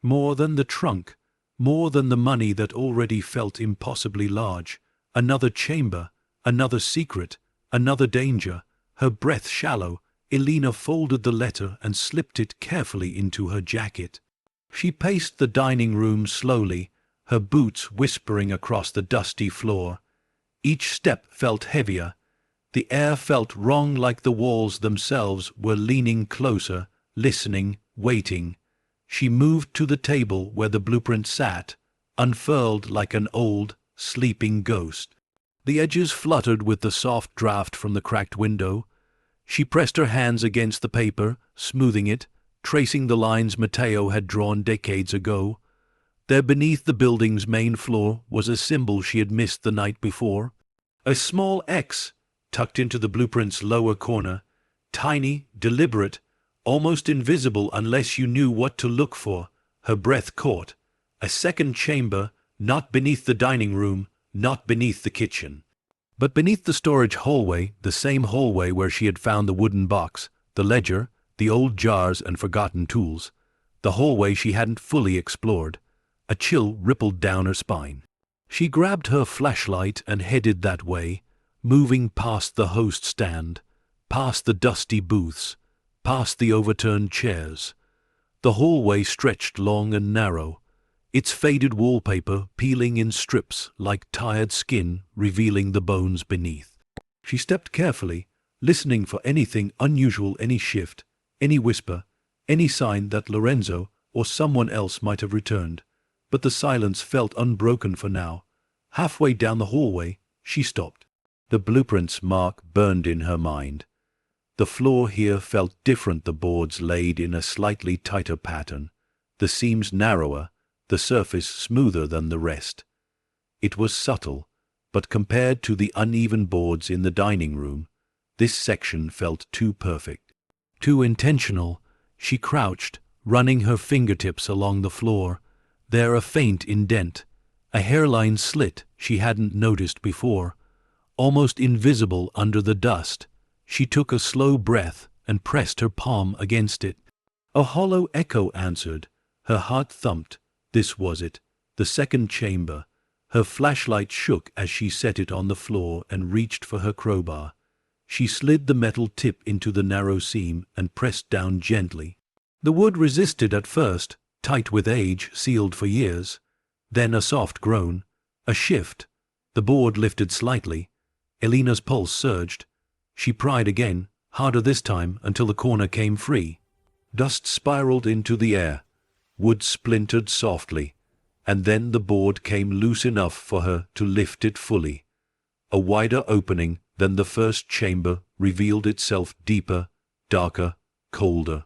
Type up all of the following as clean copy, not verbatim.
More than the trunk, more than the money that already felt impossibly large. Another chamber, another secret, another danger. Her breath shallow, Elena folded the letter and slipped it carefully into her jacket. She paced the dining room slowly, her boots whispering across the dusty floor. Each step felt heavier. The air felt wrong, like the walls themselves were leaning closer, listening, waiting. She moved to the table where the blueprint sat, unfurled like an old, sleeping ghost. The edges fluttered with the soft draft from the cracked window. She pressed her hands against the paper, smoothing it, tracing the lines Matteo had drawn decades ago. There beneath the building's main floor was a symbol she had missed the night before. A small X, tucked into the blueprint's lower corner, tiny, deliberate, almost invisible unless you knew what to look for. Her breath caught. A second chamber, not beneath the dining room, not beneath the kitchen, but beneath the storage hallway, the same hallway where she had found the wooden box, the ledger, the old jars and forgotten tools. The hallway she hadn't fully explored. A chill rippled down her spine. She grabbed her flashlight and headed that way, moving past the host stand, past the dusty booths, past the overturned chairs. The hallway stretched long and narrow, its faded wallpaper peeling in strips like tired skin, revealing the bones beneath. She stepped carefully, listening for anything unusual, any shift, any whisper, any sign that Lorenzo or someone else might have returned. But the silence felt unbroken for now. Halfway down the hallway, she stopped. The blueprint's mark burned in her mind. The floor here felt different, the boards laid in a slightly tighter pattern, the seams narrower, the surface smoother than the rest. It was subtle, but compared to the uneven boards in the dining room, this section felt too perfect, too intentional. She crouched, running her fingertips along the floor. There a faint indent, a hairline slit she hadn't noticed before, almost invisible under the dust. She took a slow breath and pressed her palm against it. A hollow echo answered. Her heart thumped. This was it, the second chamber. Her flashlight shook as she set it on the floor and reached for her crowbar. She slid the metal tip into the narrow seam and pressed down gently. The wood resisted at first, tight with age, sealed for years. Then a soft groan, a shift. The board lifted slightly. Elena's pulse surged. She pried again, harder this time, until the corner came free. Dust spiraled into the air. Wood splintered softly, and then the board came loose enough for her to lift it fully. A wider opening than the first chamber revealed itself, deeper, darker, colder.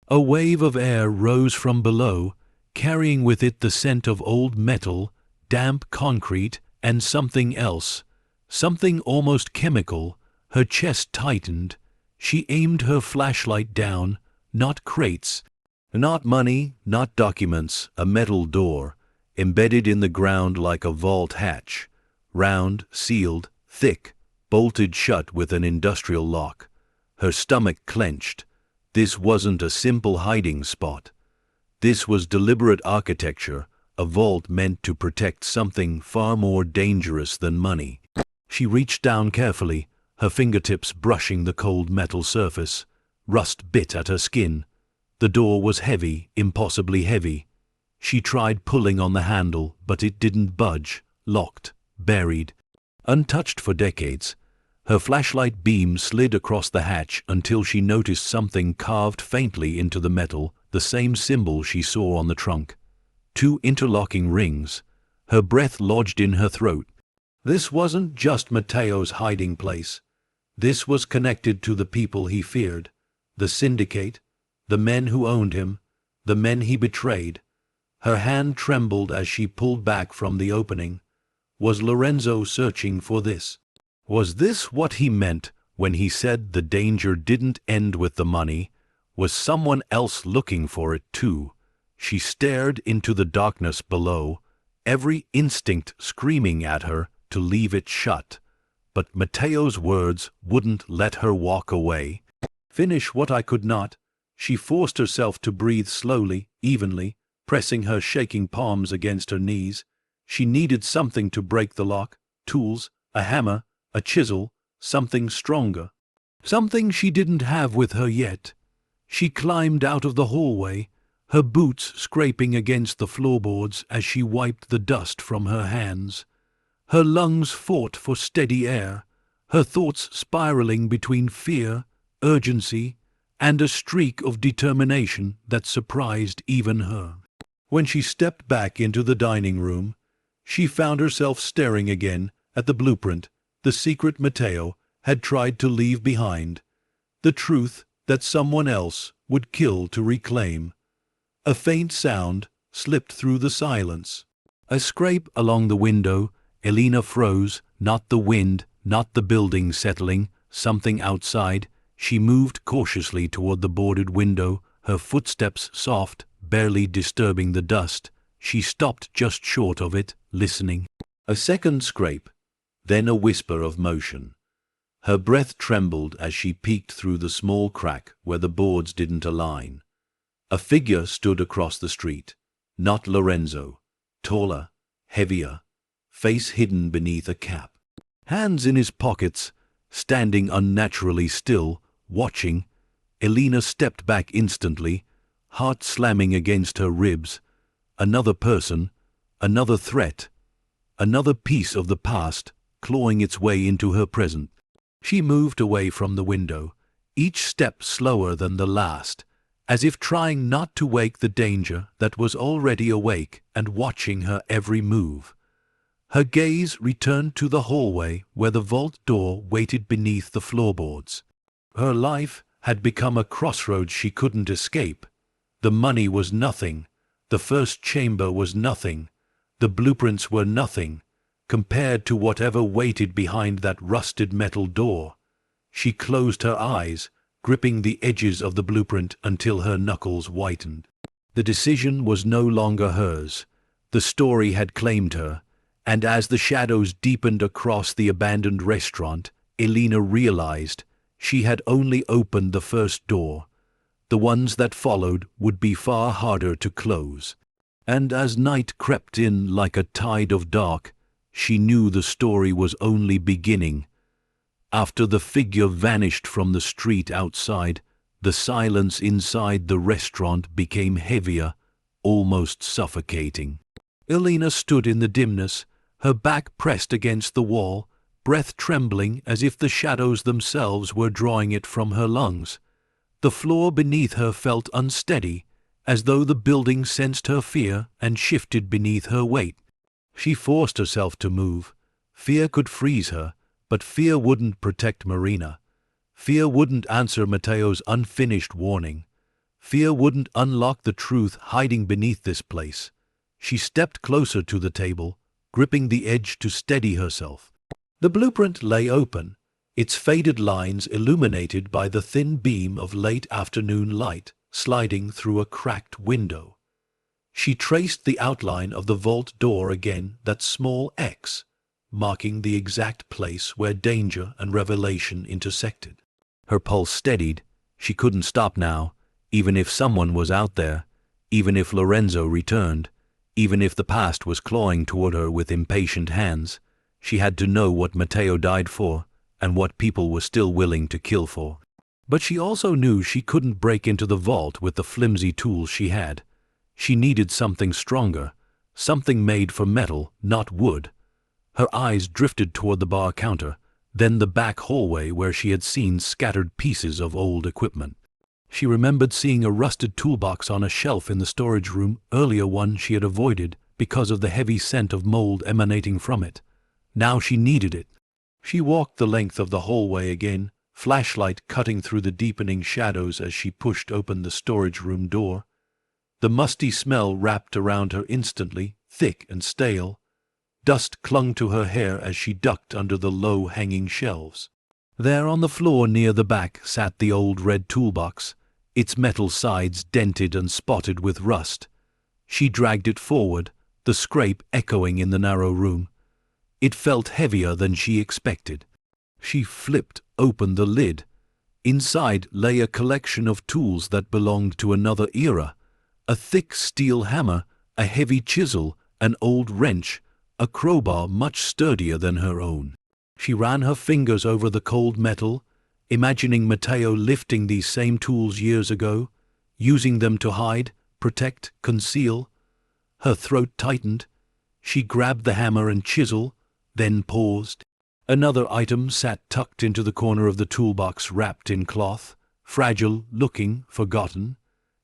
A wave of air rose from below, carrying with it the scent of old metal, damp concrete, and something else, something almost chemical. Her chest tightened. She aimed her flashlight down, not crates, not money, not documents, a metal door, embedded in the ground like a vault hatch, round, sealed, thick, bolted shut with an industrial lock. Her stomach clenched. This wasn't a simple hiding spot. This was deliberate architecture, a vault meant to protect something far more dangerous than money. She reached down carefully, her fingertips brushing the cold metal surface. Rust bit at her skin. The door was heavy, impossibly heavy. She tried pulling on the handle, but it didn't budge, locked, buried, untouched for decades. Her flashlight beam slid across the hatch until she noticed something carved faintly into the metal, the same symbol she saw on the trunk. 2 interlocking rings. Her breath lodged in her throat. This wasn't just Matteo's hiding place. This was connected to the people he feared, the syndicate, the men who owned him, the men he betrayed. Her hand trembled as she pulled back from the opening. Was Lorenzo searching for this? Was this what he meant when he said the danger didn't end with the money? Was someone else looking for it too? She stared into the darkness below, every instinct screaming at her to leave it shut. But Matteo's words wouldn't let her walk away. Finish what I could not. She forced herself to breathe slowly, evenly, pressing her shaking palms against her knees. She needed something to break the lock, tools, a hammer, a chisel, something stronger. Something she didn't have with her yet. She climbed out of the hallway, her boots scraping against the floorboards as she wiped the dust from her hands. Her lungs fought for steady air, her thoughts spiraling between fear, urgency, and a streak of determination that surprised even her. When she stepped back into the dining room, she found herself staring again at the blueprint the secret Matteo had tried to leave behind, the truth that someone else would kill to reclaim. A faint sound slipped through the silence. A scrape along the window. Elena froze, not the wind, not the building settling, something outside. She moved cautiously toward the boarded window, her footsteps soft, barely disturbing the dust. She stopped just short of it, listening. A second scrape, then a whisper of motion. Her breath trembled as she peeked through the small crack where the boards didn't align. A figure stood across the street. Not Lorenzo. Taller, heavier, face hidden beneath a cap. Hands in his pockets, standing unnaturally still, watching. Elena stepped back instantly, heart slamming against her ribs. Another person, another threat, another piece of the past clawing its way into her present. She moved away from the window, each step slower than the last, as if trying not to wake the danger that was already awake and watching her every move. Her gaze returned to the hallway where the vault door waited beneath the floorboards. Her life had become a crossroads she couldn't escape. The money was nothing. The first chamber was nothing. The blueprints were nothing, compared to whatever waited behind that rusted metal door. She closed her eyes, gripping the edges of the blueprint until her knuckles whitened. The decision was no longer hers. The story had claimed her, and as the shadows deepened across the abandoned restaurant, Elena realized she had only opened the first door. The ones that followed would be far harder to close. And as night crept in like a tide of dark, she knew the story was only beginning. After the figure vanished from the street outside, the silence inside the restaurant became heavier, almost suffocating. Elena stood in the dimness, her back pressed against the wall, breath trembling as if the shadows themselves were drawing it from her lungs. The floor beneath her felt unsteady, as though the building sensed her fear and shifted beneath her weight. She forced herself to move. Fear could freeze her, but fear wouldn't protect Marina. Fear wouldn't answer Matteo's unfinished warning. Fear wouldn't unlock the truth hiding beneath this place. She stepped closer to the table, gripping the edge to steady herself. The blueprint lay open, its faded lines illuminated by the thin beam of late afternoon light sliding through a cracked window. She traced the outline of the vault door again, that small X, marking the exact place where danger and revelation intersected. Her pulse steadied. She couldn't stop now, even if someone was out there, even if Lorenzo returned, even if the past was clawing toward her with impatient hands. She had to know what Matteo died for and what people were still willing to kill for. But she also knew she couldn't break into the vault with the flimsy tools she had. She needed something stronger, something made for metal, not wood. Her eyes drifted toward the bar counter, then the back hallway where she had seen scattered pieces of old equipment. She remembered seeing a rusted toolbox on a shelf in the storage room, earlier one she had avoided because of the heavy scent of mold emanating from it. Now she needed it. She walked the length of the hallway again, flashlight cutting through the deepening shadows as she pushed open the storage room door. The musty smell wrapped around her instantly, thick and stale. Dust clung to her hair as she ducked under the low-hanging shelves. There on the floor near the back sat the old red toolbox, its metal sides dented and spotted with rust. She dragged it forward, the scrape echoing in the narrow room. It felt heavier than she expected. She flipped open the lid. Inside lay a collection of tools that belonged to another era, A thick steel hammer, a heavy chisel, an old wrench, a crowbar much sturdier than her own. She ran her fingers over the cold metal, imagining Matteo lifting these same tools years ago, using them to hide, protect, conceal. Her throat tightened. She grabbed the hammer and chisel, then paused. Another item sat tucked into the corner of the toolbox, wrapped in cloth, fragile, looking, forgotten.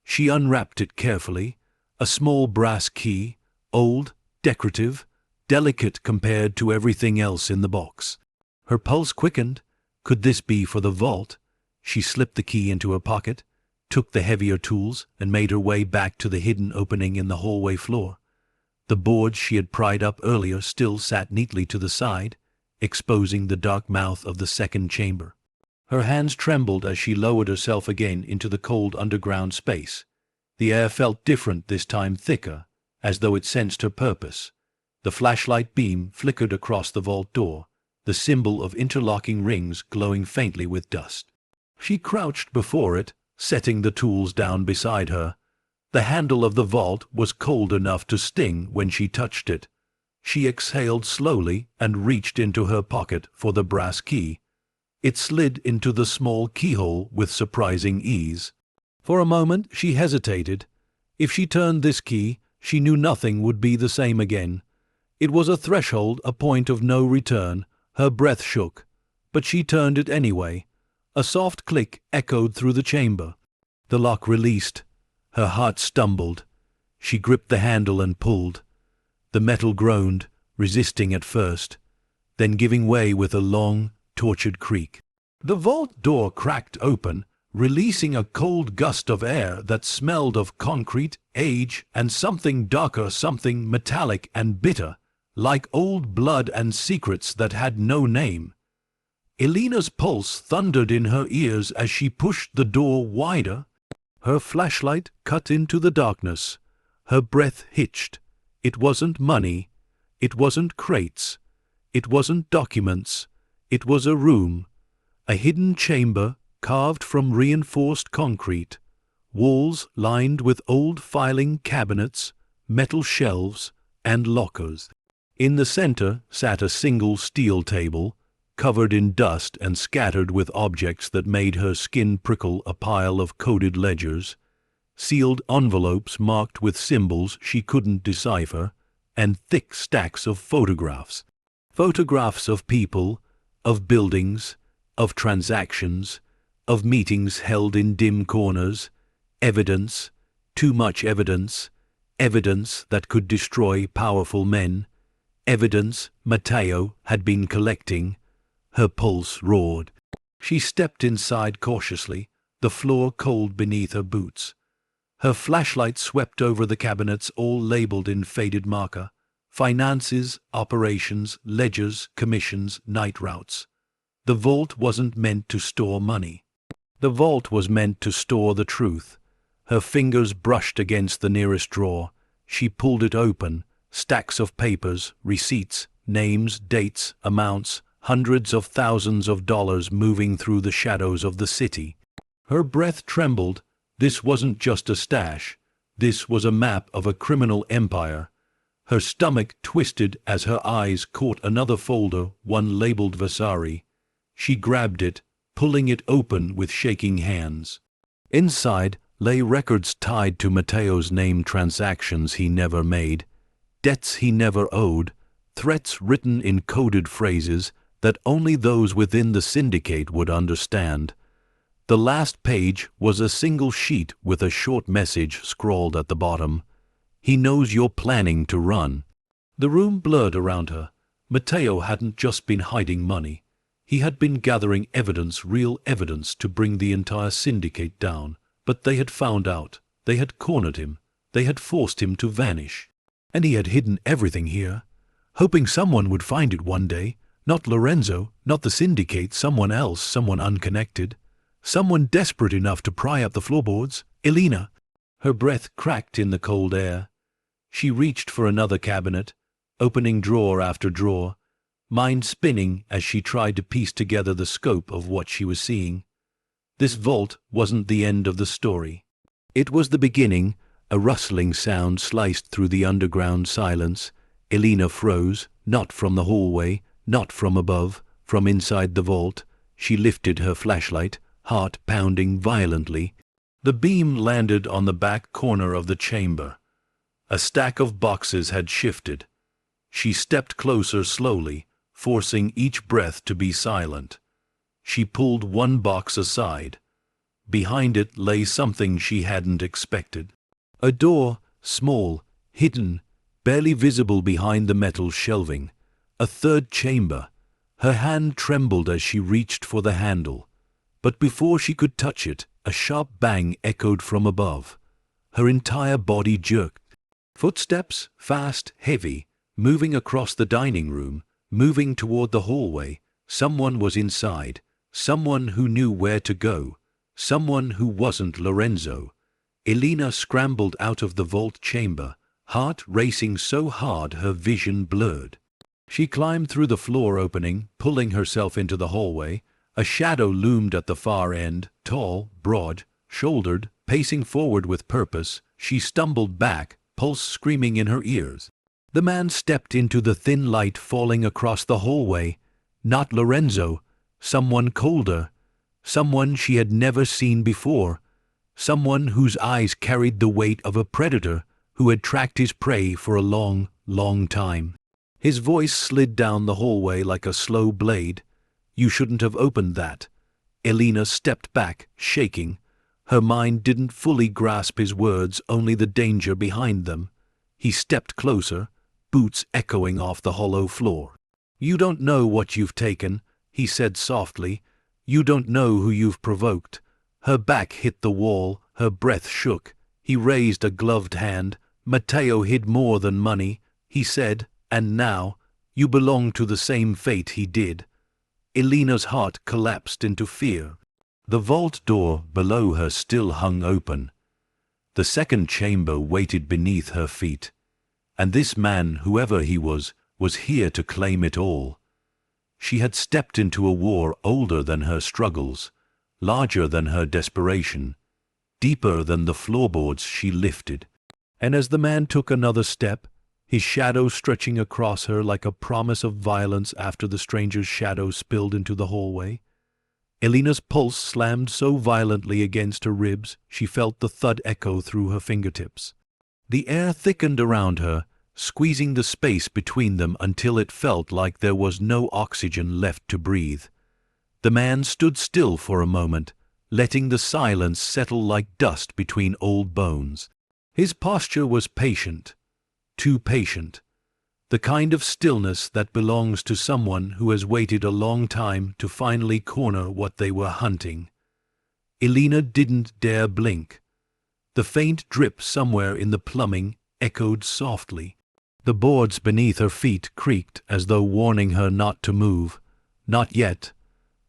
She unwrapped it carefully. A small brass key, old, decorative, delicate compared to everything else in the box. Her pulse quickened. Could this be for the vault? She slipped the key into her pocket, took the heavier tools, and made her way back to the hidden opening in the hallway floor. The boards she had pried up earlier still sat neatly to the side, exposing the dark mouth of the second chamber. Her hands trembled as she lowered herself again into the cold underground space. The air felt different this time, thicker, as though it sensed her purpose. The flashlight beam flickered across the vault door, the symbol of interlocking rings glowing faintly with dust. She crouched before it, setting the tools down beside her. The handle of the vault was cold enough to sting when she touched it. She exhaled slowly and reached into her pocket for the brass key. It slid into the small keyhole with surprising ease. For a moment she hesitated. If she turned this key, she knew nothing would be the same again. It was a threshold, a point of no return. Her breath shook, but she turned it anyway. A soft click echoed through the chamber. The lock released. Her heart stumbled. She gripped the handle and pulled. The metal groaned, resisting at first, then giving way with a long, tortured creak. The vault door cracked open, releasing a cold gust of air that smelled of concrete, age, and something darker, something metallic and bitter, like old blood and secrets that had no name. Elena's pulse thundered in her ears as she pushed the door wider. Her flashlight cut into the darkness. Her breath hitched. It wasn't money. It wasn't crates. It wasn't documents. It was a room, a hidden chamber carved from reinforced concrete, walls lined with old filing cabinets, metal shelves, and lockers. In the center sat a single steel table, covered in dust and scattered with objects that made her skin prickle, a pile of coded ledgers, sealed envelopes marked with symbols she couldn't decipher, and thick stacks of photographs. Photographs of people, of buildings, of transactions, of meetings held in dim corners, evidence, too much evidence, evidence that could destroy powerful men, evidence Matteo had been collecting. Her pulse roared. She stepped inside cautiously, the floor cold beneath her boots. Her flashlight swept over the cabinets, all labeled in faded marker. Finances, operations, ledgers, commissions, night routes. The vault wasn't meant to store money. The vault was meant to store the truth. Her fingers brushed against the nearest drawer. She pulled it open. Stacks of papers, receipts, names, dates, amounts, hundreds of thousands of dollars moving through the shadows of the city. Her breath trembled. This wasn't just a stash. This was a map of a criminal empire. Her stomach twisted as her eyes caught another folder, one labeled Vasari. She grabbed it, pulling it open with shaking hands. Inside lay records tied to Matteo's name, transactions he never made, debts he never owed, threats written in coded phrases that only those within the syndicate would understand. The last page was a single sheet with a short message scrawled at the bottom. "He knows you're planning to run." The room blurred around her. Matteo hadn't just been hiding money. He had been gathering evidence, real evidence, to bring the entire syndicate down. But they had found out. They had cornered him. They had forced him to vanish. And he had hidden everything here, hoping someone would find it one day. Not Lorenzo, not the syndicate, someone else, someone unconnected. Someone desperate enough to pry up the floorboards. Elena. Her breath cracked in the cold air. She reached for another cabinet, opening drawer after drawer, mind spinning as she tried to piece together the scope of what she was seeing. This vault wasn't the end of the story. It was the beginning, A rustling sound sliced through the underground silence. Elena froze, not from the hallway, not from above, from inside the vault. She lifted her flashlight, heart pounding violently. The beam landed on the back corner of the chamber. A stack of boxes had shifted. She stepped closer slowly, forcing each breath to be silent. She pulled one box aside. Behind it lay something she hadn't expected. A door, small, hidden, barely visible behind the metal shelving. A third chamber. Her hand trembled as she reached for the handle. But before she could touch it, a sharp bang echoed from above. Her entire body jerked. Footsteps, fast, heavy, moving across the dining room, moving toward the hallway. Someone was inside. Someone who knew where to go. Someone who wasn't Lorenzo. Elena scrambled out of the vault chamber, heart racing so hard her vision blurred. She climbed through the floor opening, pulling herself into the hallway. A shadow loomed at the far end, tall, broad, shouldered, pacing forward with purpose. She stumbled back, pulse screaming in her ears. The man stepped into the thin light falling across the hallway. Not Lorenzo. Someone colder. Someone she had never seen before. Someone whose eyes carried the weight of a predator who had tracked his prey for a long, long time. His voice slid down the hallway like a slow blade. "You shouldn't have opened that." Elena stepped back, shaking. Her mind didn't fully grasp his words, only the danger behind them. He stepped closer, boots echoing off the hollow floor. "You don't know what you've taken," he said softly. "You don't know who you've provoked." Her back hit the wall, her breath shook. He raised a gloved hand. "Matteo hid more than money," he said, "and now, you belong to the same fate he did." Elena's heart collapsed into fear. The vault door below her still hung open. The second chamber waited beneath her feet. And this man, whoever he was here to claim it all. She had stepped into a war older than her struggles, larger than her desperation, deeper than the floorboards she lifted. And as the man took another step, his shadow stretching across her like a promise of violence after the stranger's shadow spilled into the hallway, Elena's pulse slammed so violently against her ribs she felt the thud echo through her fingertips. The air thickened around her, squeezing the space between them until it felt like there was no oxygen left to breathe. The man stood still for a moment, letting the silence settle like dust between old bones. His posture was patient, too patient, the kind of stillness that belongs to someone who has waited a long time to finally corner what they were hunting. Elena didn't dare blink. The faint drip somewhere in the plumbing echoed softly. The boards beneath her feet creaked as though warning her not to move. Not yet.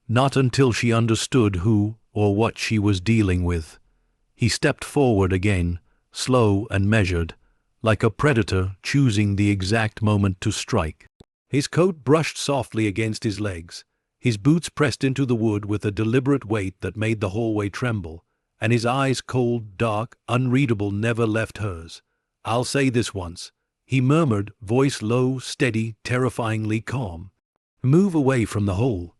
Not until she understood who or what she was dealing with. He stepped forward again, slow and measured, like a predator choosing the exact moment to strike. His coat brushed softly against his legs. His boots pressed into the wood with a deliberate weight that made the hallway tremble, and his eyes, cold, dark, unreadable, never left hers. "I'll say this once," he murmured, voice low, steady, terrifyingly calm. "Move away from the hole."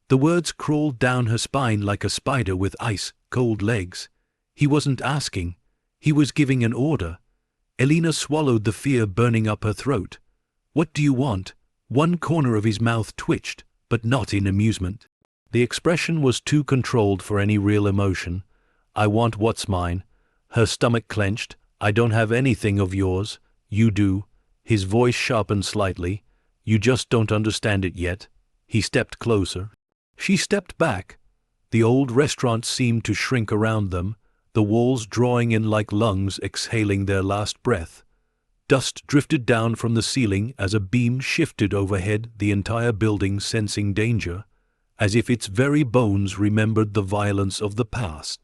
The words crawled down her spine like a spider with ice-cold legs. He wasn't asking. He was giving an order. Elena swallowed the fear burning up her throat. "What do you want?" One corner of his mouth twitched, but not in amusement. The expression was too controlled for any real emotion. "I want what's mine." Her stomach clenched. "I don't have anything of yours. You do." His voice sharpened slightly. "You just don't understand it yet." He stepped closer. She stepped back. The old restaurant seemed to shrink around them, the walls drawing in like lungs exhaling their last breath. Dust drifted down from the ceiling as a beam shifted overhead, the entire building sensing danger, as if its very bones remembered the violence of the past.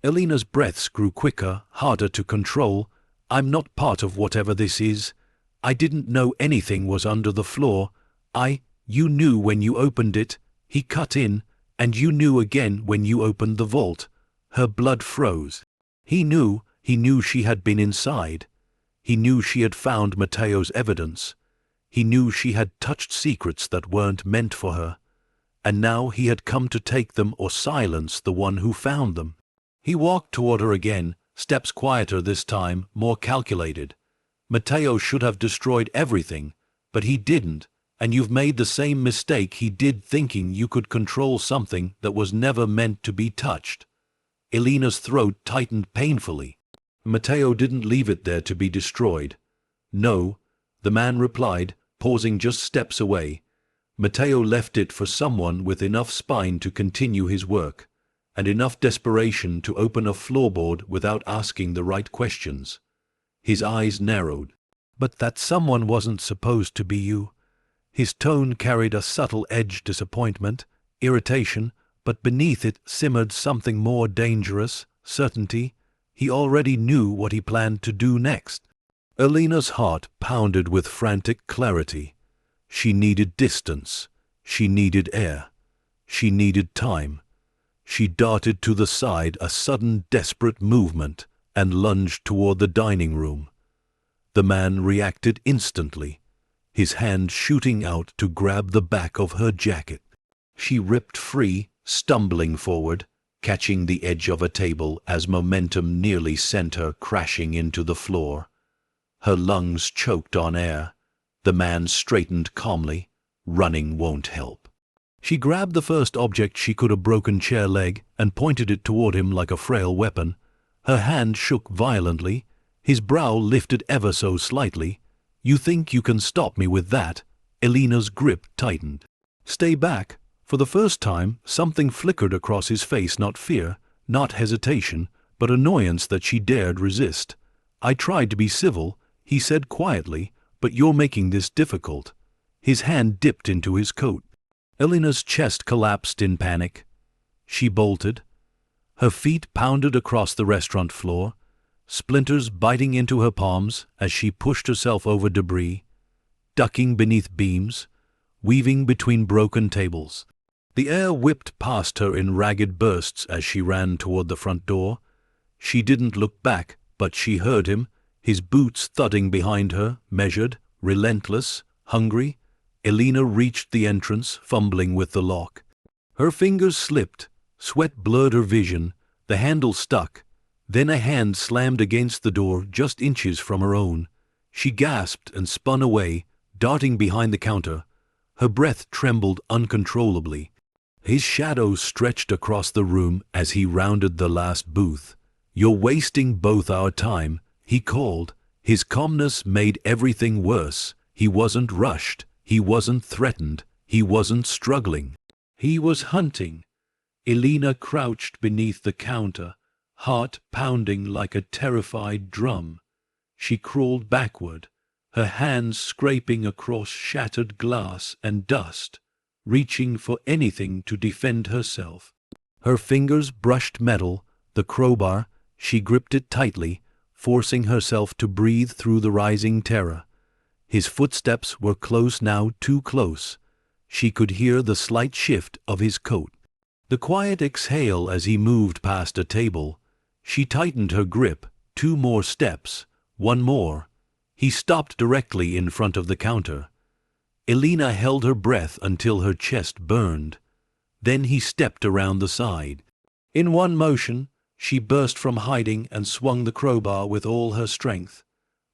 Elena's breaths grew quicker, harder to control. "I'm not part of whatever this is. I didn't know anything was under the floor. You knew when you opened it," he cut in, "and you knew again when you opened the vault." Her blood froze. He knew He knew she had been inside. He knew she had found Matteo's evidence. He knew she had touched secrets that weren't meant for her. And now he had come to take them or silence the one who found them. He walked toward her again, steps quieter this time, more calculated. Matteo should have destroyed everything, but he didn't, and you've made the same mistake he did thinking you could control something that was never meant to be touched. Elena's throat tightened painfully. Matteo didn't leave it there to be destroyed. No, the man replied, pausing just steps away. Matteo left it for someone with enough spine to continue his work, and enough desperation to open a floorboard without asking the right questions. His eyes narrowed. But that someone wasn't supposed to be you. His tone carried a subtle edge, disappointment, irritation, but beneath it simmered something more dangerous, certainty. He already knew what he planned to do next. Elena's heart pounded with frantic clarity. She needed distance. She needed air. She needed time. She darted to the side, a sudden desperate movement, and lunged toward the dining room. The man reacted instantly, his hand shooting out to grab the back of her jacket. She ripped free, stumbling forward, catching the edge of a table as momentum nearly sent her crashing into the floor. Her lungs choked on air. The man straightened calmly. Running won't help. She grabbed the first object she could, a broken chair leg, and pointed it toward him like a frail weapon. Her hand shook violently. His brow lifted ever so slightly. You think you can stop me with that? Elena's grip tightened. Stay back. For the first time, something flickered across his face, not fear, not hesitation, but annoyance that she dared resist. I tried to be civil, he said quietly, but you're making this difficult. His hand dipped into his coat. Elena's chest collapsed in panic. She bolted. Her feet pounded across the restaurant floor, splinters biting into her palms as she pushed herself over debris, ducking beneath beams, weaving between broken tables. The air whipped past her in ragged bursts as she ran toward the front door. She didn't look back, but she heard him, his boots thudding behind her, measured, relentless, hungry. Elena reached the entrance, fumbling with the lock. Her fingers slipped, sweat blurred her vision, the handle stuck. Then a hand slammed against the door just inches from her own. She gasped and spun away, darting behind the counter. Her breath trembled uncontrollably. His shadow stretched across the room as he rounded the last booth. You're wasting both our time, he called. His calmness made everything worse. He wasn't rushed. He wasn't threatened. He wasn't struggling. He was hunting. Elena crouched beneath the counter, heart pounding like a terrified drum. She crawled backward, her hands scraping across shattered glass and dust, reaching for anything to defend herself. Her fingers brushed metal, the crowbar. She gripped it tightly, forcing herself to breathe through the rising terror. His footsteps were close now, too close. She could hear the slight shift of his coat, the quiet exhale as he moved past a table. She tightened her grip. 2 more steps. 1 more. He stopped directly in front of the counter. Elena held her breath until her chest burned. Then he stepped around the side. In one motion, she burst from hiding and swung the crowbar with all her strength.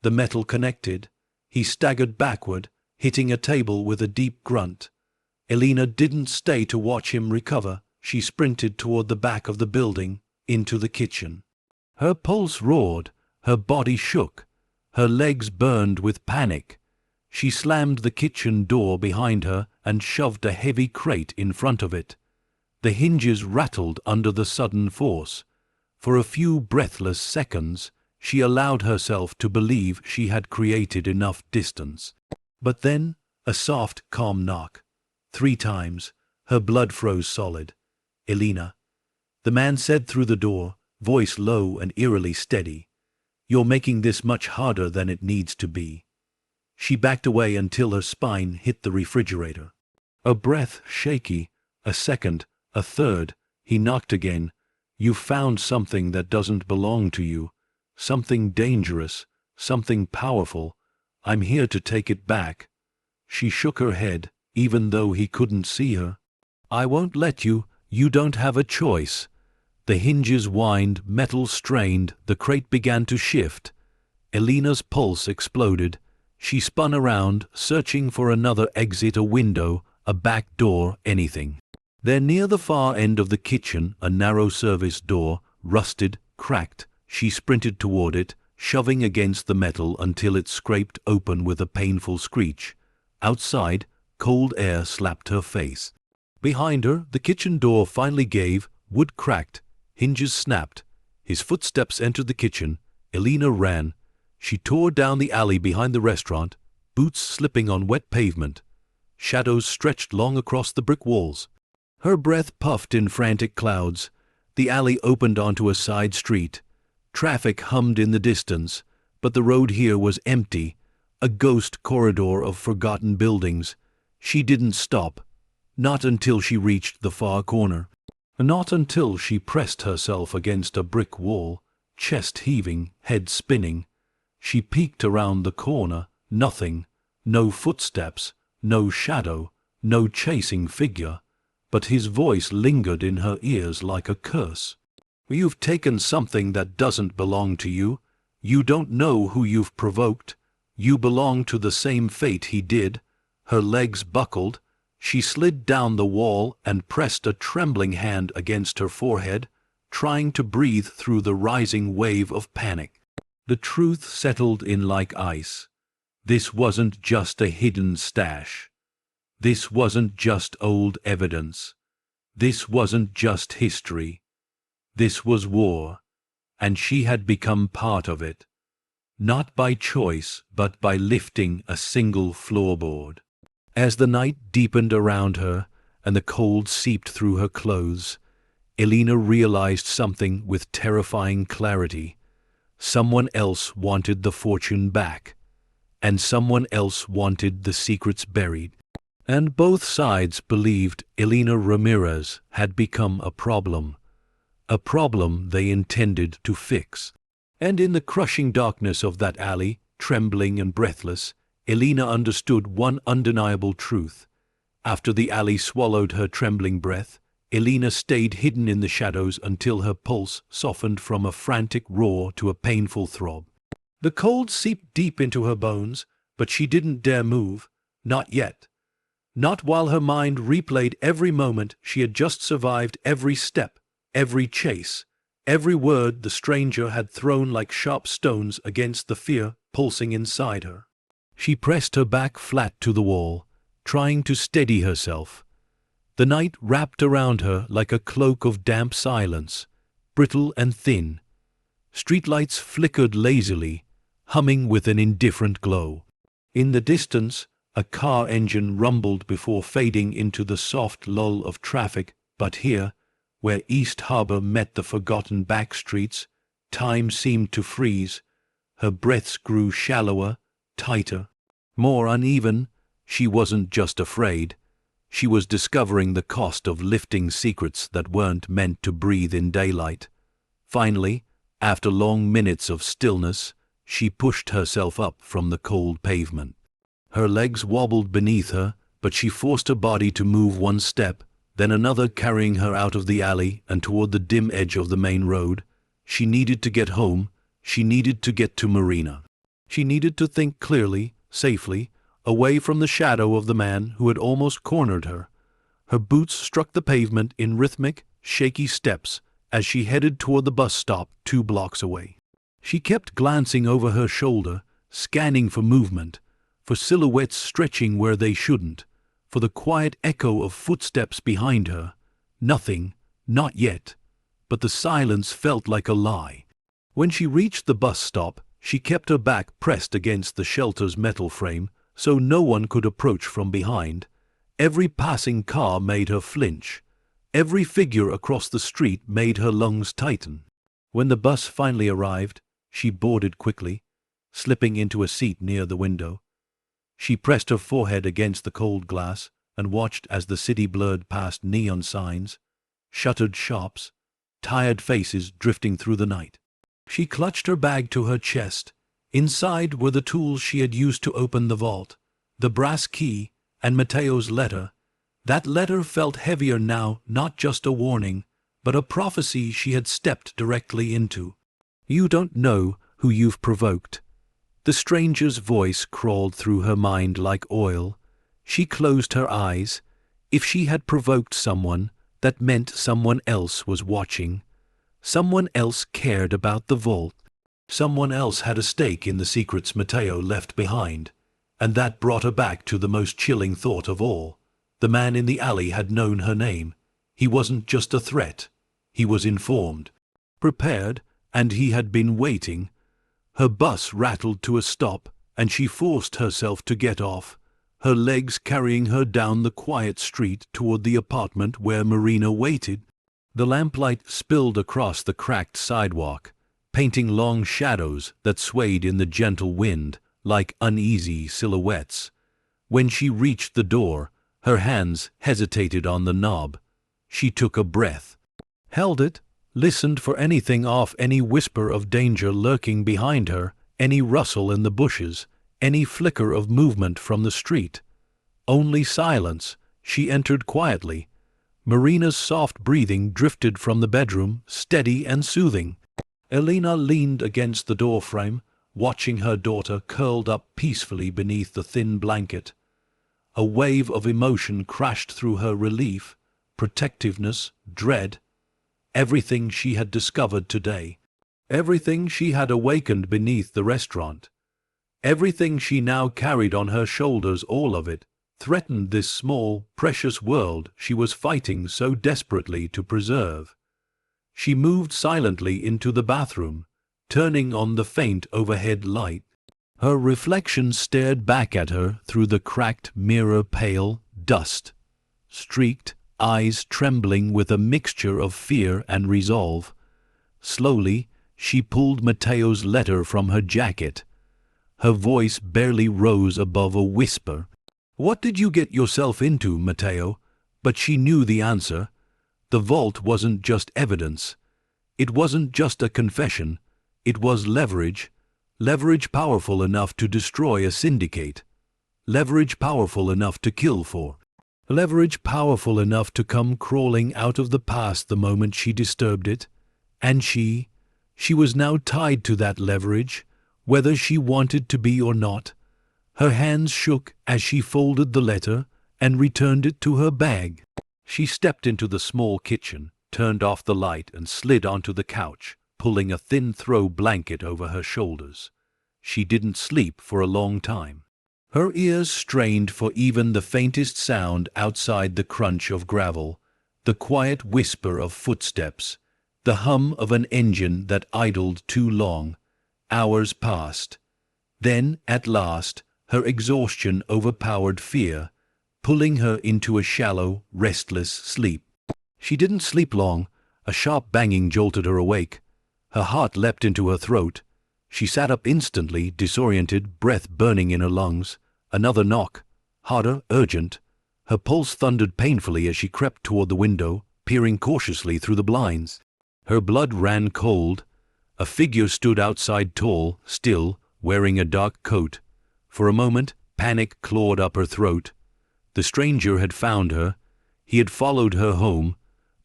The metal connected. He staggered backward, hitting a table with a deep grunt. Elena didn't stay to watch him recover. She sprinted toward the back of the building, into the kitchen. Her pulse roared, her body shook, her legs burned with panic. She slammed the kitchen door behind her and shoved a heavy crate in front of it. The hinges rattled under the sudden force. For a few breathless seconds, she allowed herself to believe she had created enough distance. But then, a soft, calm knock. 3 times, her blood froze solid. Elena. The man said through the door, voice low and eerily steady. You're making this much harder than it needs to be. She backed away until her spine hit the refrigerator. A breath shaky, a second, a third. He knocked again. You found something that doesn't belong to you. Something dangerous, something powerful. I'm here to take it back. She shook her head, even though he couldn't see her. I won't let you. You don't have a choice. The hinges whined, metal strained, the crate began to shift. Elena's pulse exploded. She spun around, searching for another exit, a window, a back door, anything. Then near the far end of the kitchen, a narrow service door, rusted, cracked. She sprinted toward it, shoving against the metal until it scraped open with a painful screech. Outside, cold air slapped her face. Behind her, the kitchen door finally gave, wood cracked, hinges snapped. His footsteps entered the kitchen. Elena ran. She tore down the alley behind the restaurant, boots slipping on wet pavement. Shadows stretched long across the brick walls. Her breath puffed in frantic clouds. The alley opened onto a side street. Traffic hummed in the distance, but the road here was empty, a ghost corridor of forgotten buildings. She didn't stop, not until she reached the far corner. Not until she pressed herself against a brick wall, chest heaving, head spinning. She peeked around the corner. Nothing. No footsteps, no shadow, no chasing figure. But his voice lingered in her ears like a curse. You've taken something that doesn't belong to you. You don't know who you've provoked. You belong to the same fate he did. Her legs buckled. She slid down the wall and pressed a trembling hand against her forehead, trying to breathe through the rising wave of panic. The truth settled in like ice. This wasn't just a hidden stash. This wasn't just old evidence. This wasn't just history. This was war, and she had become part of it. Not by choice, but by lifting a single floorboard. As the night deepened around her and the cold seeped through her clothes, Elena realized something with terrifying clarity. Someone else wanted the fortune back, and someone else wanted the secrets buried. And both sides believed Elena Ramirez had become a problem they intended to fix. And in the crushing darkness of that alley, trembling and breathless, Elena understood one undeniable truth. After the alley swallowed her trembling breath, Elena stayed hidden in the shadows until her pulse softened from a frantic roar to a painful throb. The cold seeped deep into her bones, but she didn't dare move. Not yet. Not while her mind replayed every moment she had just survived, every step, every chase, every word the stranger had thrown like sharp stones against the fear pulsing inside her. She pressed her back flat to the wall, trying to steady herself. The night wrapped around her like a cloak of damp silence, brittle and thin. Streetlights flickered lazily, humming with an indifferent glow. In the distance, a car engine rumbled before fading into the soft lull of traffic, but here, where East Harbor met the forgotten back streets, time seemed to freeze. Her breaths grew shallower, tighter, more uneven. She wasn't just afraid. She was discovering the cost of lifting secrets that weren't meant to breathe in daylight. Finally, after long minutes of stillness, she pushed herself up from the cold pavement. Her legs wobbled beneath her, but she forced her body to move one step, then another, carrying her out of the alley and toward the dim edge of the main road. She needed to get home. She needed to get to Marina. She needed to think clearly, safely, away from the shadow of the man who had almost cornered her. Her boots struck the pavement in rhythmic, shaky steps as she headed toward the bus stop 2 blocks away. She kept glancing over her shoulder, scanning for movement, for silhouettes stretching where they shouldn't, for the quiet echo of footsteps behind her. Nothing, not yet, but the silence felt like a lie. When she reached the bus stop, she kept her back pressed against the shelter's metal frame so no one could approach from behind. Every passing car made her flinch. Every figure across the street made her lungs tighten. When the bus finally arrived, she boarded quickly, slipping into a seat near the window. She pressed her forehead against the cold glass and watched as the city blurred past neon signs, shuttered shops, tired faces drifting through the night. She clutched her bag to her chest. Inside were the tools she had used to open the vault, the brass key, and Matteo's letter. That letter felt heavier now, not just a warning, but a prophecy she had stepped directly into. "You don't know who you've provoked." The stranger's voice crawled through her mind like oil. She closed her eyes. If she had provoked someone, that meant someone else was watching. Someone else cared about the vault. Someone else had a stake in the secrets Matteo left behind. And that brought her back to the most chilling thought of all. The man in the alley had known her name. He wasn't just a threat. He was informed, prepared, and he had been waiting. Her bus rattled to a stop, and she forced herself to get off, her legs carrying her down the quiet street toward the apartment where Marina waited. The lamplight spilled across the cracked sidewalk, painting long shadows that swayed in the gentle wind like uneasy silhouettes. When she reached the door, her hands hesitated on the knob. She took a breath, held it, listened for anything off, any whisper of danger lurking behind her, any rustle in the bushes, any flicker of movement from the street. Only silence. She entered quietly. Marina's soft breathing drifted from the bedroom, steady and soothing. Elena leaned against the doorframe, watching her daughter curled up peacefully beneath the thin blanket. A wave of emotion crashed through her: relief, protectiveness, dread. Everything she had discovered today. Everything she had awakened beneath the restaurant. Everything she now carried on her shoulders, all of it, threatened this small, precious world she was fighting so desperately to preserve. She moved silently into the bathroom, turning on the faint overhead light. Her reflection stared back at her through the cracked mirror, pale, dust-streaked, eyes trembling with a mixture of fear and resolve. Slowly, she pulled Matteo's letter from her jacket. Her voice barely rose above a whisper. "What did you get yourself into, Matteo?" But she knew the answer. The vault wasn't just evidence. It wasn't just a confession. It was leverage. Leverage powerful enough to destroy a syndicate. Leverage powerful enough to kill for. Leverage powerful enough to come crawling out of the past the moment she disturbed it. And she was now tied to that leverage, whether she wanted to be or not. Her hands shook as she folded the letter and returned it to her bag. She stepped into the small kitchen, turned off the light, and slid onto the couch, pulling a thin throw blanket over her shoulders. She didn't sleep for a long time. Her ears strained for even the faintest sound outside: the crunch of gravel, the quiet whisper of footsteps, the hum of an engine that idled too long. Hours passed. Then, at last, her exhaustion overpowered fear, pulling her into a shallow, restless sleep. She didn't sleep long. A sharp banging jolted her awake. Her heart leapt into her throat. She sat up instantly, disoriented, breath burning in her lungs. Another knock, harder, urgent. Her pulse thundered painfully as she crept toward the window, peering cautiously through the blinds. Her blood ran cold. A figure stood outside, tall, still, wearing a dark coat. For a moment, panic clawed up her throat. The stranger had found her. He had followed her home.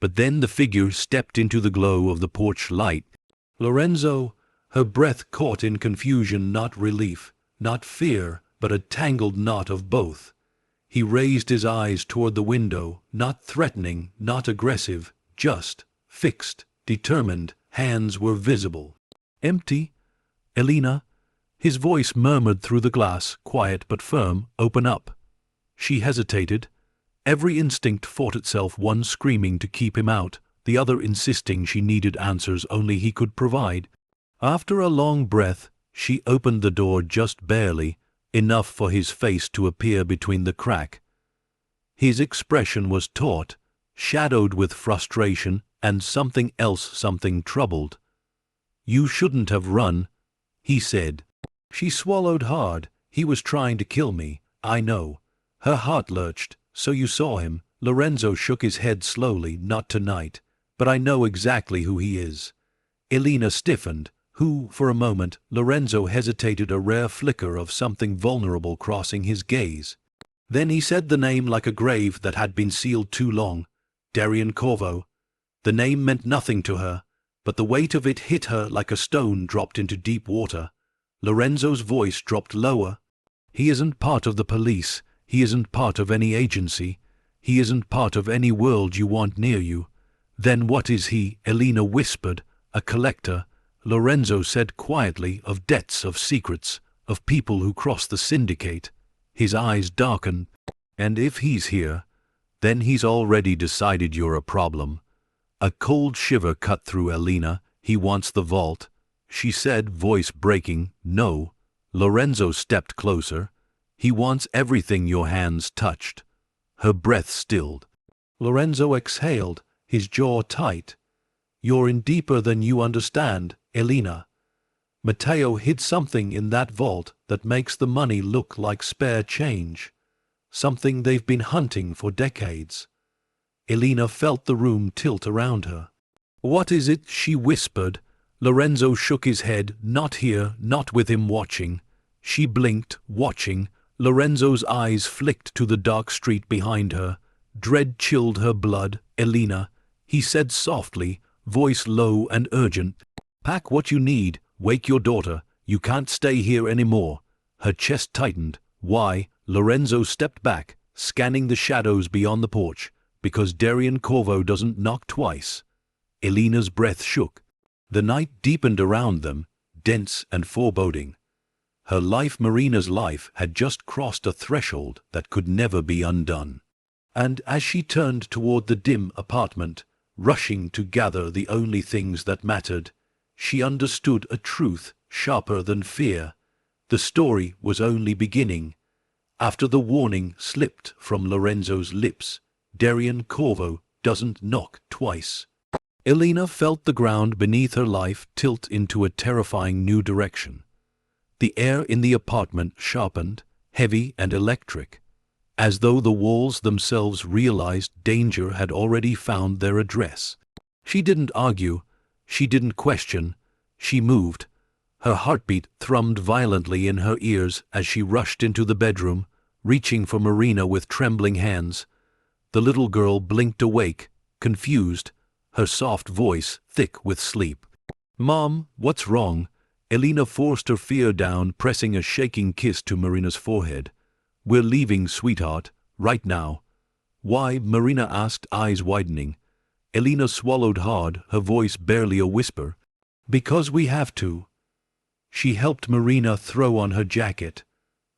But then the figure stepped into the glow of the porch light. Lorenzo, her breath caught in confusion, not relief, not fear, but a tangled knot of both. He raised his eyes toward the window, not threatening, not aggressive, just fixed, determined. Hands were visible. "Empty, Elena." His voice murmured through the glass, quiet but firm. "Open up." She hesitated. Every instinct fought itself, one screaming to keep him out, the other insisting she needed answers only he could provide. After a long breath, she opened the door just barely, enough for his face to appear between the crack. His expression was taut, shadowed with frustration and something else, something troubled. "You shouldn't have run," he said. She swallowed hard. "He was trying to kill me, I know." Her heart lurched. "So you saw him?" Lorenzo shook his head slowly. "Not tonight. But I know exactly who he is." Elena stiffened. who, for a moment, Lorenzo hesitated, a rare flicker of something vulnerable crossing his gaze. Then he said the name like a grave that had been sealed too long. Darian Corvo. The name meant nothing to her, but the weight of it hit her like a stone dropped into deep water. Lorenzo's voice dropped lower. He isn't part of the police. He isn't part of any agency. He isn't part of any world you want near you. Then what is he? Elena whispered. A collector. Lorenzo said quietly, of debts, of secrets, of people who cross the syndicate. His eyes darkened. And if he's here, then he's already decided you're a problem. A cold shiver cut through Elena. He wants the vault, she said, voice breaking. No. Lorenzo stepped closer. He wants everything your hands touched. Her breath stilled. Lorenzo exhaled, his jaw tight. You're in deeper than you understand, Elena. Matteo hid something in that vault that makes the money look like spare change. Something they've been hunting for decades. Elena felt the room tilt around her. What is it? She whispered. Lorenzo shook his head. Not here, not with him watching. She blinked, watching. Lorenzo's eyes flicked to the dark street behind her. Dread chilled her blood. Elena, he said softly, voice low and urgent. Pack what you need. Wake your daughter. You can't stay here anymore. Her chest tightened. Why? Lorenzo stepped back, scanning the shadows beyond the porch. Because Darian Corvo doesn't knock twice. Elena's breath shook. The night deepened around them, dense and foreboding. Her life, Marina's life, had just crossed a threshold that could never be undone. And as she turned toward the dim apartment, rushing to gather the only things that mattered, she understood a truth sharper than fear. The story was only beginning. After the warning slipped from Lorenzo's lips, Darian Corvo doesn't knock twice. Elena felt the ground beneath her life tilt into a terrifying new direction. The air in the apartment sharpened, heavy and electric, as though the walls themselves realized danger had already found their address. She didn't argue, she didn't question, she moved. Her heartbeat thrummed violently in her ears as she rushed into the bedroom, reaching for Marina with trembling hands. The little girl blinked awake, confused, her soft voice thick with sleep. Mom, what's wrong? Elena forced her fear down, pressing a shaking kiss to Marina's forehead. We're leaving, sweetheart, right now. Why? Marina asked, eyes widening. Elena swallowed hard, her voice barely a whisper. Because we have to. She helped Marina throw on her jacket,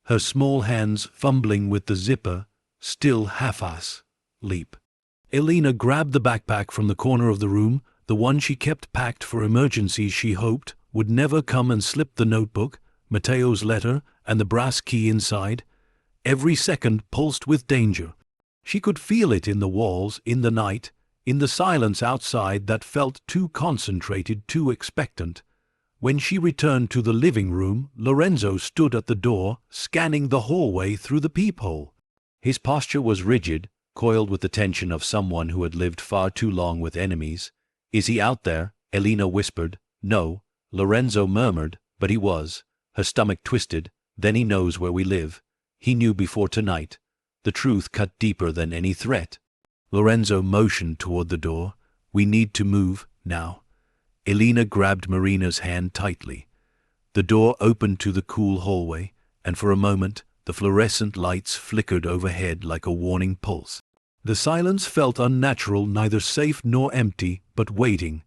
her small hands fumbling with the zipper, still half-asleep. Elena grabbed the backpack from the corner of the room, the one she kept packed for emergencies she hoped would never come, and slipped the notebook, Matteo's letter, and the brass key inside. Every second pulsed with danger. She could feel it in the walls, in the night, in the silence outside that felt too concentrated, too expectant. When she returned to the living room, Lorenzo stood at the door, scanning the hallway through the peephole. His posture was rigid, coiled with the tension of someone who had lived far too long with enemies. Is he out there? Elena whispered. No. Lorenzo murmured, but he was. Her stomach twisted. Then he knows where we live. He knew before tonight. The truth cut deeper than any threat. Lorenzo motioned toward the door. We need to move, now. Elena grabbed Marina's hand tightly. The door opened to the cool hallway, and for a moment the fluorescent lights flickered overhead like a warning pulse. The silence felt unnatural, neither safe nor empty, but waiting.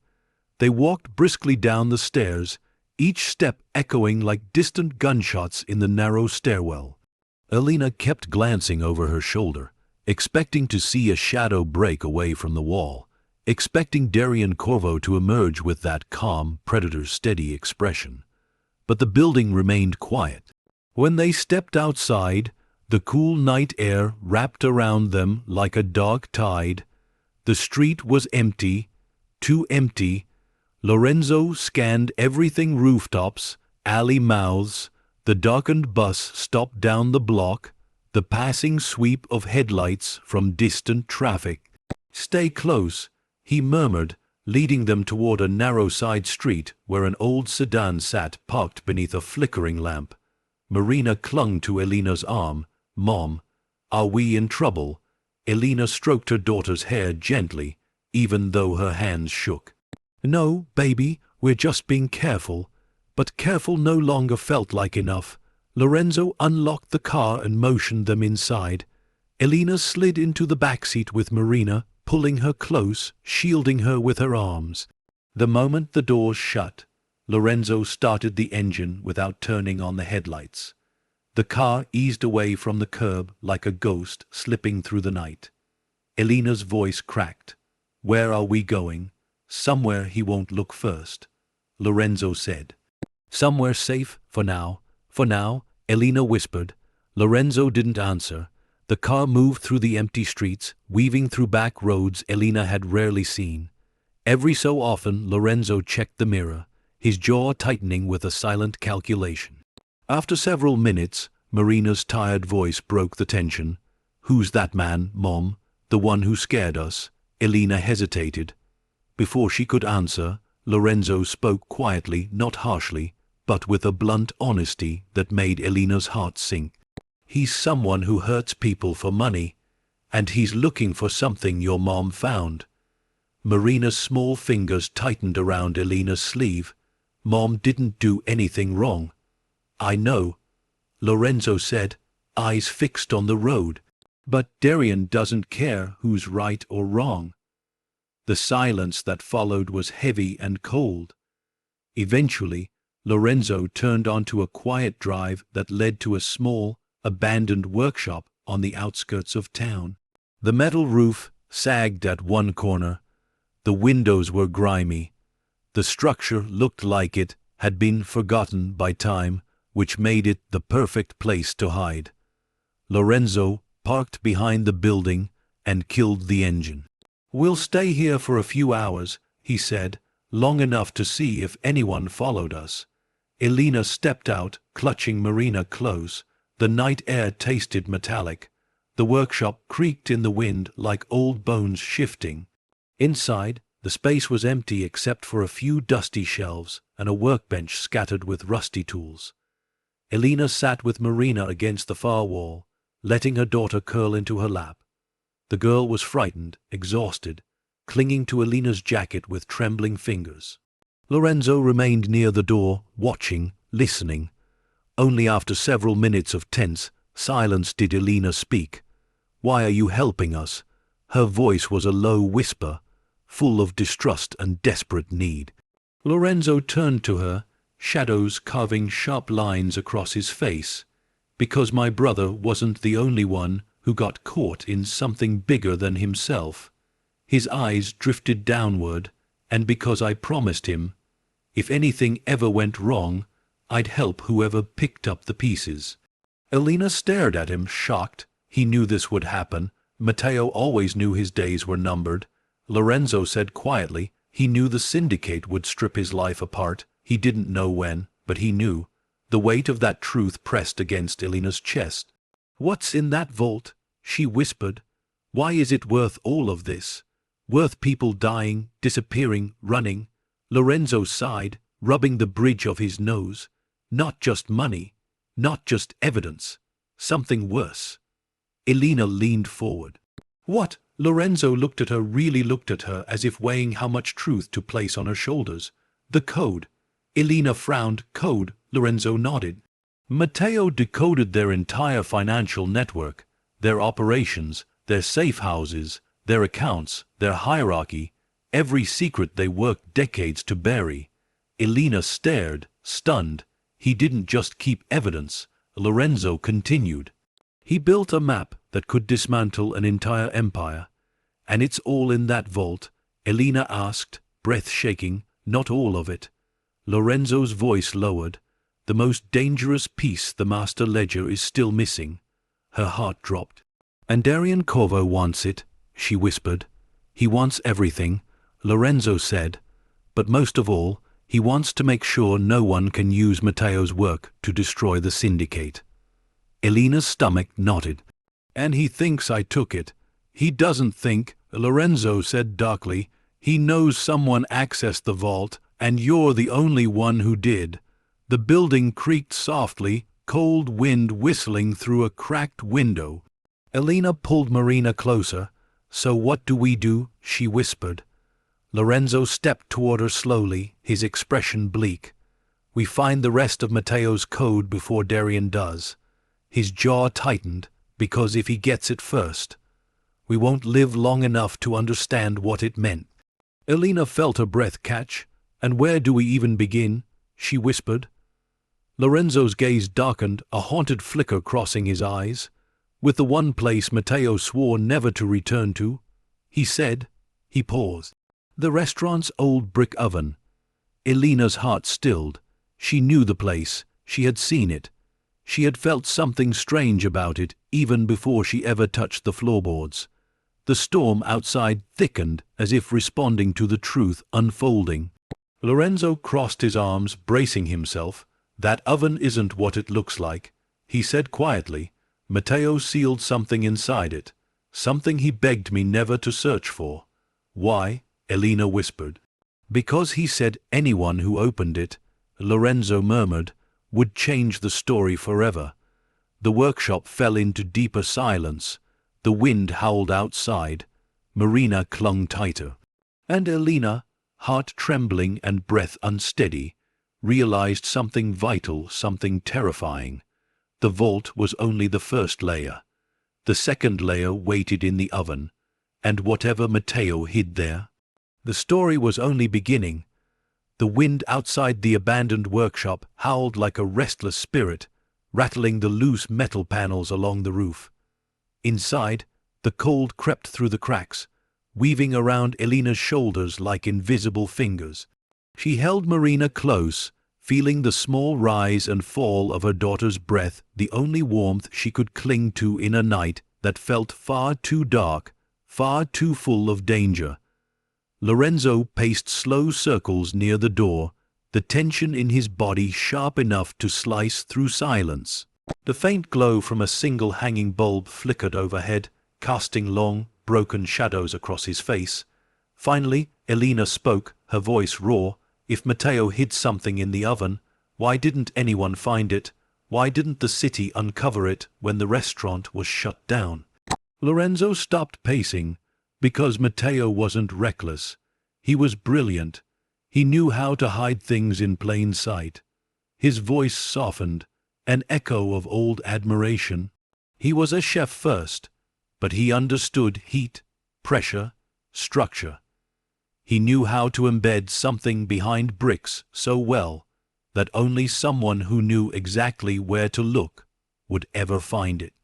They walked briskly down the stairs, each step echoing like distant gunshots in the narrow stairwell. Elena kept glancing over her shoulder, expecting to see a shadow break away from the wall, expecting Darian Corvo to emerge with that calm, predator's steady expression. But the building remained quiet. When they stepped outside, the cool night air wrapped around them like a dark tide. The street was empty, too empty. Lorenzo scanned everything: rooftops, alley mouths, the darkened bus stopped down the block, the passing sweep of headlights from distant traffic. Stay close, he murmured, leading them toward a narrow side street where an old sedan sat parked beneath a flickering lamp. Marina clung to Elena's arm. "Mom, are we in trouble?" Elena stroked her daughter's hair gently, even though her hands shook. "No, baby, we're just being careful." But careful no longer felt like enough. Lorenzo unlocked the car and motioned them inside. Elena slid into the backseat with Marina, pulling her close, shielding her with her arms. The moment the doors shut, Lorenzo started the engine without turning on the headlights. The car eased away from the curb like a ghost slipping through the night. Elena's voice cracked. "Where are we going?" "Somewhere he won't look first," Lorenzo said. "Somewhere safe for now." "For now," Elena whispered. Lorenzo didn't answer. The car moved through the empty streets, weaving through back roads Elena had rarely seen. Every so often Lorenzo checked the mirror, his jaw tightening with a silent calculation. After several minutes, Marina's tired voice broke the tension. "Who's that man, Mom? The one who scared us?" Elena hesitated. Before she could answer, Lorenzo spoke quietly, not harshly, but with a blunt honesty that made Elena's heart sink. "He's someone who hurts people for money, and he's looking for something your mom found." Marina's small fingers tightened around Elena's sleeve. "Mom didn't do anything wrong." "I know," Lorenzo said, eyes fixed on the road. "But Darian doesn't care who's right or wrong." The silence that followed was heavy and cold. Eventually, Lorenzo turned onto a quiet drive that led to a small, abandoned workshop on the outskirts of town. The metal roof sagged at one corner. The windows were grimy. The structure looked like it had been forgotten by time, which made it the perfect place to hide. Lorenzo parked behind the building and killed the engine. "We'll stay here for a few hours," he said, "long enough to see if anyone followed us." Elena stepped out, clutching Marina close. The night air tasted metallic. The workshop creaked in the wind like old bones shifting. Inside, the space was empty except for a few dusty shelves and a workbench scattered with rusty tools. Elena sat with Marina against the far wall, letting her daughter curl into her lap. The girl was frightened, exhausted, clinging to Elena's jacket with trembling fingers. Lorenzo remained near the door, watching, listening. Only after several minutes of tense silence did Elena speak. "Why are you helping us?" Her voice was a low whisper, full of distrust and desperate need. Lorenzo turned to her, shadows carving sharp lines across his face. "Because my brother wasn't the only one who got caught in something bigger than himself." His eyes drifted downward, "and because I promised him, if anything ever went wrong, I'd help whoever picked up the pieces." Elena stared at him, shocked. He knew this would happen. Matteo always knew his days were numbered. Lorenzo said quietly, he knew the syndicate would strip his life apart. He didn't know when, but he knew. The weight of that truth pressed against Elena's chest. "What's in that vault?" she whispered. "Why is it worth all of this? Worth people dying, disappearing, running?" Lorenzo sighed, rubbing the bridge of his nose. "Not just money, not just evidence. Something worse." Elena leaned forward. "What?" Lorenzo looked at her, really looked at her, as if weighing how much truth to place on her shoulders. "The code." Elena frowned. "Code?" Lorenzo nodded. "Matteo decoded their entire financial network, their operations, their safe houses, their accounts, their hierarchy, every secret they worked decades to bury." Elena stared, stunned. "He didn't just keep evidence," Lorenzo continued. "He built a map that could dismantle an entire empire. And it's all in that vault?" Elena asked, breath shaking. "Not all of it." Lorenzo's voice lowered. "The most dangerous piece the master ledger is still missing." Her heart dropped. "And Darian Corvo wants it," she whispered. "He wants everything," Lorenzo said. "But most of all, he wants to make sure no one can use Matteo's work to destroy the syndicate." Elena's stomach knotted. "And he thinks I took it." "He doesn't think," Lorenzo said darkly. He knows someone accessed the vault, and you're the only one who did. The building creaked softly, cold wind whistling through a cracked window. Elena pulled Marina closer. So what do we do? She whispered. Lorenzo stepped toward her slowly, his expression bleak. We find the rest of Matteo's code before Darian does. His jaw tightened, because if he gets it first, we won't live long enough to understand what it meant. Elena felt her breath catch. And where do we even begin? She whispered. Lorenzo's gaze darkened, a haunted flicker crossing his eyes. With the one place Matteo swore never to return to, he said. He paused. The restaurant's old brick oven. Elena's heart stilled. She knew the place. She had seen it. She had felt something strange about it even before she ever touched the floorboards. The storm outside thickened as if responding to the truth unfolding. Lorenzo crossed his arms, bracing himself. That oven isn't what it looks like, he said quietly. Matteo sealed something inside it, something he begged me never to search for. Why? Elena whispered. Because he said anyone who opened it, Lorenzo murmured, would change the story forever. The workshop fell into deeper silence. The wind howled outside. Marina clung tighter. And Elena, heart trembling and breath unsteady, realized something vital, something terrifying. The vault was only the first layer. The second layer waited in the oven, and whatever Matteo hid there. The story was only beginning. The wind outside the abandoned workshop howled like a restless spirit, rattling the loose metal panels along the roof. Inside, the cold crept through the cracks, weaving around Elena's shoulders like invisible fingers. She held Marina close, feeling the small rise and fall of her daughter's breath, the only warmth she could cling to in a night that felt far too dark, far too full of danger. Lorenzo paced slow circles near the door, the tension in his body sharp enough to slice through silence. The faint glow from a single hanging bulb flickered overhead, casting long, broken shadows across his face. Finally, Elena spoke, her voice raw. If Matteo hid something in the oven, why didn't anyone find it? Why didn't the city uncover it when the restaurant was shut down? Lorenzo stopped pacing. Because Matteo wasn't reckless. He was brilliant. He knew how to hide things in plain sight. His voice softened, an echo of old admiration. He was a chef first, but he understood heat, pressure, structure. He knew how to embed something behind bricks so well that only someone who knew exactly where to look would ever find it.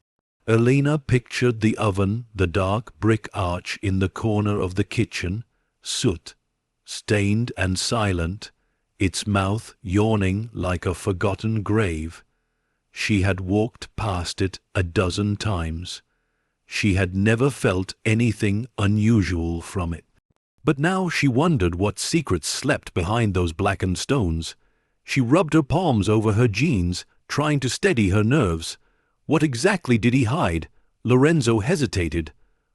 Elena pictured the oven, the dark brick arch in the corner of the kitchen, soot, stained and silent, its mouth yawning like a forgotten grave. She had walked past it a dozen times. She had never felt anything unusual from it. But now she wondered what secrets slept behind those blackened stones. She rubbed her palms over her jeans, trying to steady her nerves. What exactly did he hide? Lorenzo hesitated.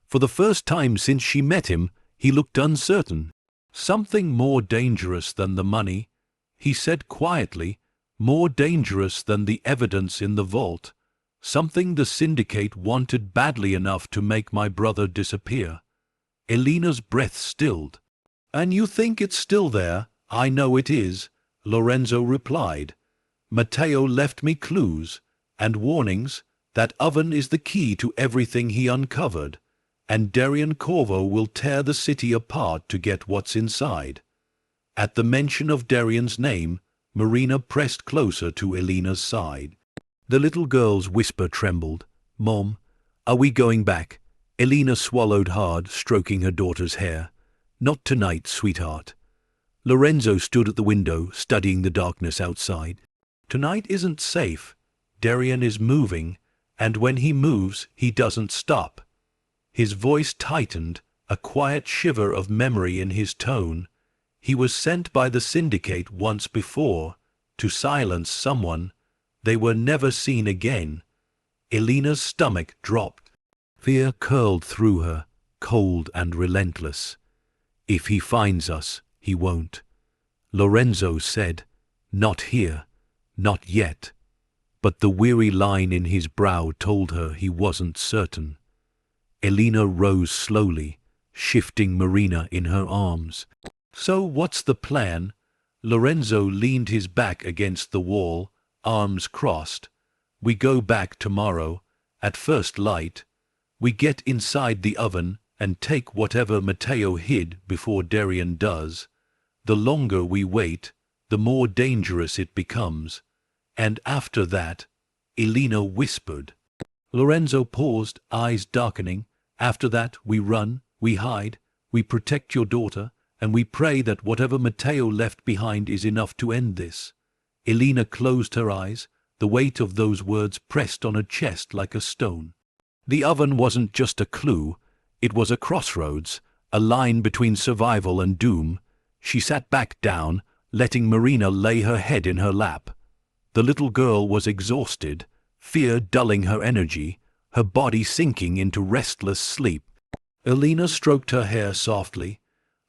For the first time since she met him, he looked uncertain. Something more dangerous than the money, he said quietly, more dangerous than the evidence in the vault. Something the syndicate wanted badly enough to make my brother disappear. Elena's breath stilled. And you think it's still there? I know it is, Lorenzo replied. Matteo left me clues and warnings. That oven is the key to everything he uncovered, and Darian Corvo will tear the city apart to get what's inside. At the mention of Darian's name, Marina pressed closer to Elena's side. The little girl's whisper trembled. Mom, are we going back? Elena swallowed hard, stroking her daughter's hair. Not tonight, sweetheart. Lorenzo stood at the window, studying the darkness outside. Tonight isn't safe. Darian is moving, and when he moves, he doesn't stop. His voice tightened, a quiet shiver of memory in his tone. He was sent by the syndicate once before, to silence someone. They were never seen again. Elena's stomach dropped. Fear curled through her, cold and relentless. If he finds us, he won't. Lorenzo said, "Not here, not yet." But the weary line in his brow told her he wasn't certain. Elena rose slowly, shifting Marina in her arms. "So what's the plan?" Lorenzo leaned his back against the wall, arms crossed. "We go back tomorrow, at first light. We get inside the oven and take whatever Matteo hid before Darian does. The longer we wait, the more dangerous it becomes. And after that," Elena whispered. Lorenzo paused, eyes darkening. "After that, we run, we hide, we protect your daughter, and we pray that whatever Matteo left behind is enough to end this." Elena closed her eyes, the weight of those words pressed on her chest like a stone. The oven wasn't just a clue, it was a crossroads, a line between survival and doom. She sat back down, letting Marina lay her head in her lap. The little girl was exhausted, fear dulling her energy, her body sinking into restless sleep. Elena stroked her hair softly,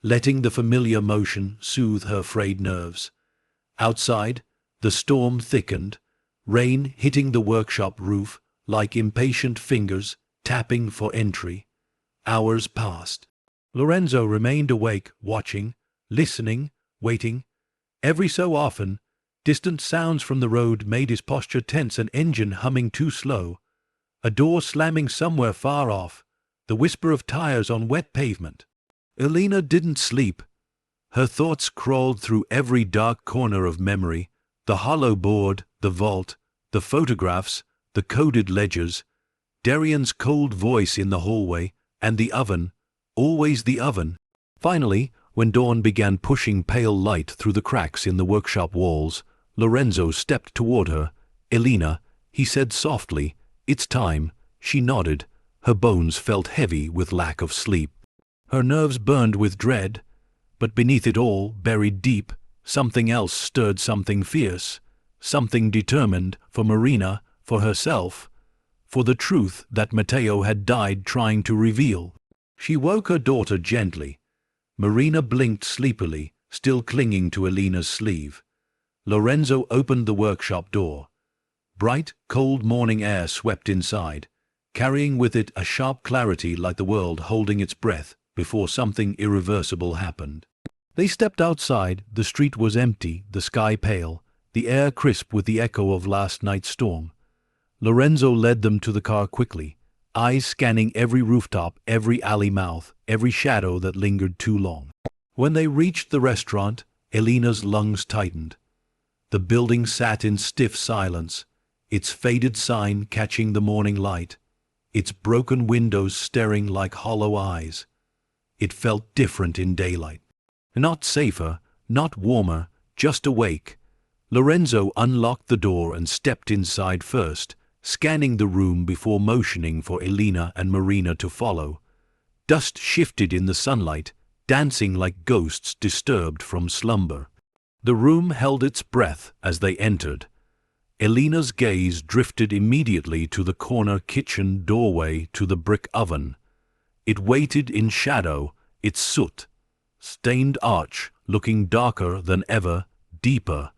letting the familiar motion soothe her frayed nerves. Outside, the storm thickened, rain hitting the workshop roof like impatient fingers tapping for entry. Hours passed. Lorenzo remained awake, watching, listening, waiting. Every so often, distant sounds from the road made his posture tense, an engine humming too slow, a door slamming somewhere far off, the whisper of tires on wet pavement. Elena didn't sleep. Her thoughts crawled through every dark corner of memory, the hollow board, the vault, the photographs, the coded ledgers, Darian's cold voice in the hallway, and the oven, always the oven. Finally, when dawn began pushing pale light through the cracks in the workshop walls, Lorenzo stepped toward her. "Elena," he said softly, "it's time." She nodded. Her bones felt heavy with lack of sleep. Her nerves burned with dread, but beneath it all, buried deep, something else stirred, something fierce, something determined, for Marina, for herself, for the truth that Matteo had died trying to reveal. She woke her daughter gently. Marina blinked sleepily, still clinging to Elena's sleeve. Lorenzo opened the workshop door. Bright, cold morning air swept inside, carrying with it a sharp clarity like the world holding its breath before something irreversible happened. They stepped outside. The street was empty, the sky pale, the air crisp with the echo of last night's storm. Lorenzo led them to the car quickly, eyes scanning every rooftop, every alley mouth, every shadow that lingered too long. When they reached the restaurant, Elena's lungs tightened. The building sat in stiff silence, its faded sign catching the morning light, its broken windows staring like hollow eyes. It felt different in daylight. Not safer, not warmer, just awake. Lorenzo unlocked the door and stepped inside first, scanning the room before motioning for Elena and Marina to follow. Dust shifted in the sunlight, dancing like ghosts disturbed from slumber. The room held its breath as they entered. Elena's gaze drifted immediately to the corner kitchen doorway, to the brick oven. It waited in shadow, its soot-stained arch looking darker than ever, deeper,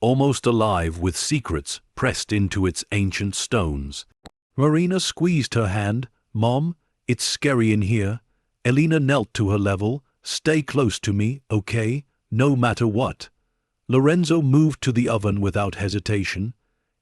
almost alive with secrets pressed into its ancient stones. Marina squeezed her hand. "Mom, it's scary in here." Elena knelt to her level. "Stay close to me, okay? No matter what." Lorenzo moved to the oven without hesitation.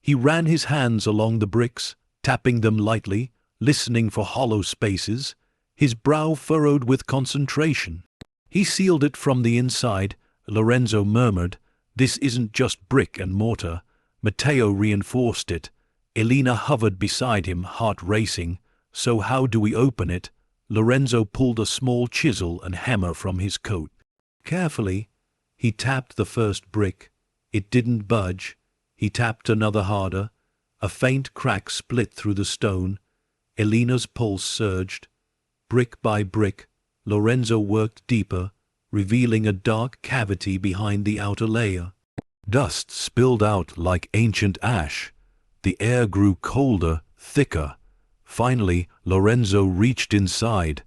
He ran his hands along the bricks, tapping them lightly, listening for hollow spaces, his brow furrowed with concentration. He sealed it from the inside. Lorenzo murmured, "This isn't just brick and mortar." Matteo reinforced it. Elena hovered beside him, heart racing. "So how do we open it?" Lorenzo pulled a small chisel and hammer from his coat. Carefully, he tapped the first brick. It didn't budge. He tapped another harder. A faint crack split through the stone. Elena's pulse surged. Brick by brick, Lorenzo worked deeper, revealing a dark cavity behind the outer layer. Dust spilled out like ancient ash. The air grew colder, thicker. Finally, Lorenzo reached inside.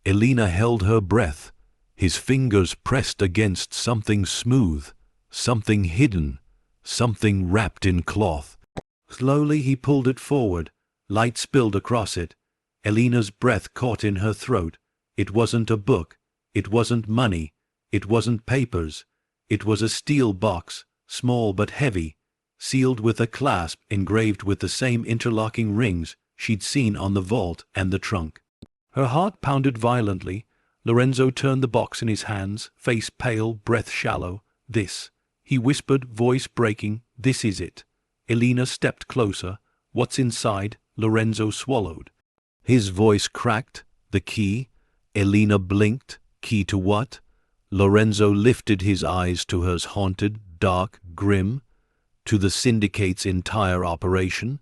Elena held her breath. His fingers pressed against something smooth, something hidden, something wrapped in cloth. Slowly he pulled it forward. Light spilled across it. Elena's breath caught in her throat. It wasn't a book. It wasn't money. It wasn't papers. It was a steel box, small but heavy, sealed with a clasp engraved with the same interlocking rings she'd seen on the vault and the trunk. Her heart pounded violently. Lorenzo turned the box in his hands, face pale, breath shallow. "This," he whispered, voice breaking, "this is it." Elena stepped closer. "What's inside?" Lorenzo swallowed. His voice cracked. "The key." Elena blinked. "Key to what?" Lorenzo lifted his eyes to hers, haunted, dark, grim. "To the syndicate's entire operation,"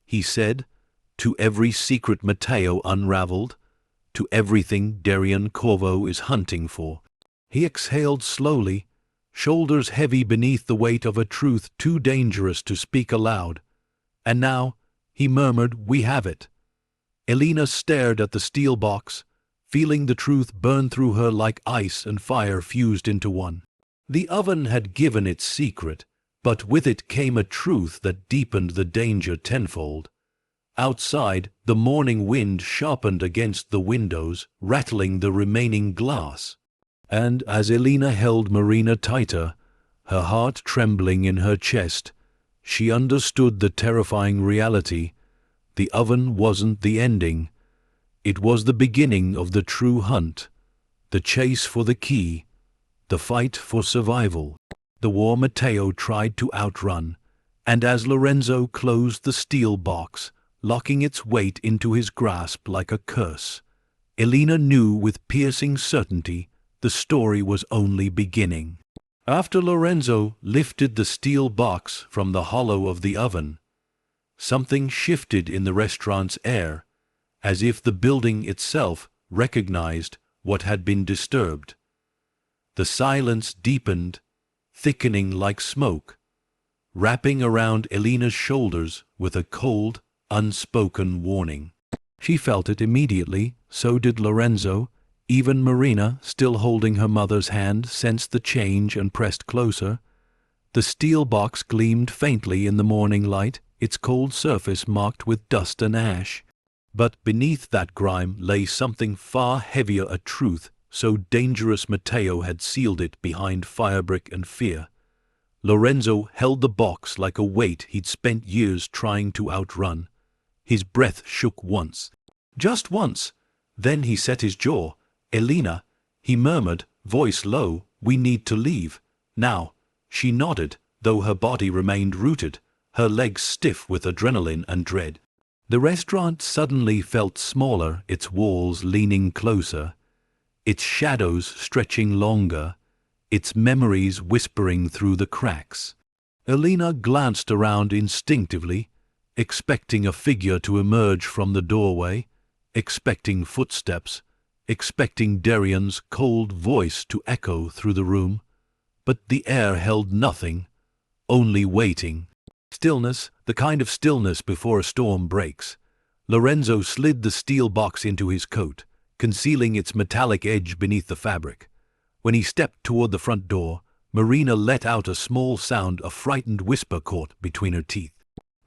he said. "To every secret Matteo unraveled. To everything Darian Corvo is hunting for." He exhaled slowly, shoulders heavy beneath the weight of a truth too dangerous to speak aloud. "And now," he murmured, "we have it." Elena stared at the steel box, feeling the truth burn through her like ice and fire fused into one. The oven had given its secret, but with it came a truth that deepened the danger tenfold. Outside, the morning wind sharpened against the windows, rattling the remaining glass. And as Elena held Marina tighter, her heart trembling in her chest, she understood the terrifying reality. The oven wasn't the ending. It was the beginning of the true hunt, the chase for the key, the fight for survival, the war Matteo tried to outrun. And as Lorenzo closed the steel box, locking its weight into his grasp like a curse, Elena knew with piercing certainty the story was only beginning. After Lorenzo lifted the steel box from the hollow of the oven, something shifted in the restaurant's air, as if the building itself recognized what had been disturbed. The silence deepened, thickening like smoke, wrapping around Elena's shoulders with a cold, unspoken warning. She felt it immediately, so did Lorenzo. Even Marina, still holding her mother's hand, sensed the change and pressed closer. The steel box gleamed faintly in the morning light, its cold surface marked with dust and ash. But beneath that grime lay something far heavier, a truth so dangerous Matteo had sealed it behind firebrick and fear. Lorenzo held the box like a weight he'd spent years trying to outrun. His breath shook once. Just once. Then he set his jaw. "Elena," he murmured, voice low, "we need to leave. Now." She nodded, though her body remained rooted, her legs stiff with adrenaline and dread. The restaurant suddenly felt smaller, its walls leaning closer, its shadows stretching longer, its memories whispering through the cracks. Elena glanced around instinctively, expecting a figure to emerge from the doorway, expecting footsteps, expecting Darian's cold voice to echo through the room. But the air held nothing, only waiting. Stillness, the kind of stillness before a storm breaks. Lorenzo slid the steel box into his coat, concealing its metallic edge beneath the fabric. When he stepped toward the front door, Marina let out a small sound, a frightened whisper caught between her teeth.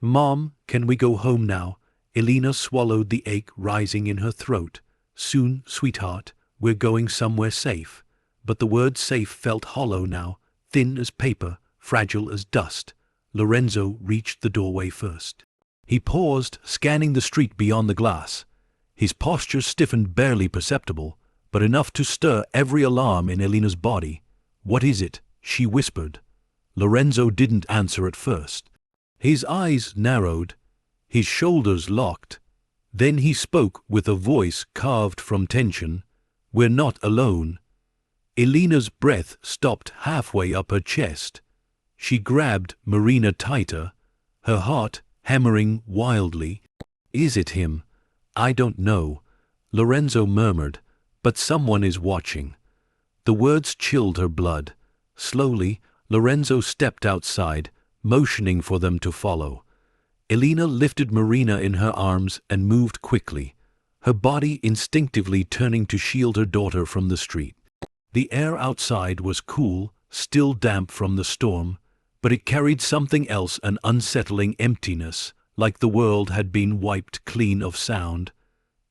"Mom, can we go home now?" Elena swallowed the ache rising in her throat. "Soon, sweetheart, we're going somewhere safe." But the word safe felt hollow now, thin as paper, fragile as dust. Lorenzo reached the doorway first. He paused, scanning the street beyond the glass. His posture stiffened, barely perceptible, but enough to stir every alarm in Elena's body. "What is it?" she whispered. Lorenzo didn't answer at first. His eyes narrowed, his shoulders locked. Then he spoke with a voice carved from tension. "We're not alone." Elena's breath stopped halfway up her chest. She grabbed Marina tighter, her heart hammering wildly. "Is it him?" "I don't know," Lorenzo murmured, "but someone is watching." The words chilled her blood. Slowly, Lorenzo stepped outside, motioning for them to follow. Elena lifted Marina in her arms and moved quickly, her body instinctively turning to shield her daughter from the street. The air outside was cool, still damp from the storm, but it carried something else, an unsettling emptiness, like the world had been wiped clean of sound.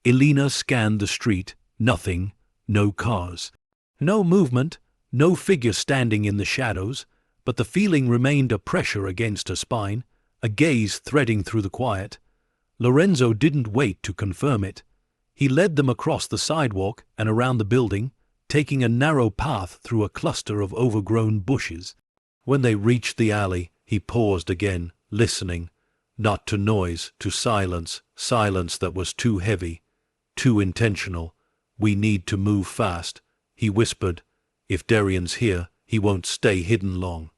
Elena scanned the street. Nothing. No cars. No movement. No figure standing in the shadows, but the feeling remained, a pressure against her spine, a gaze threading through the quiet. Lorenzo didn't wait to confirm it. He led them across the sidewalk and around the building, taking a narrow path through a cluster of overgrown bushes. When they reached the alley, he paused again, listening, not to noise, to silence, silence that was too heavy, too intentional. "We need to move fast," he whispered. "If Darian's here, he won't stay hidden long."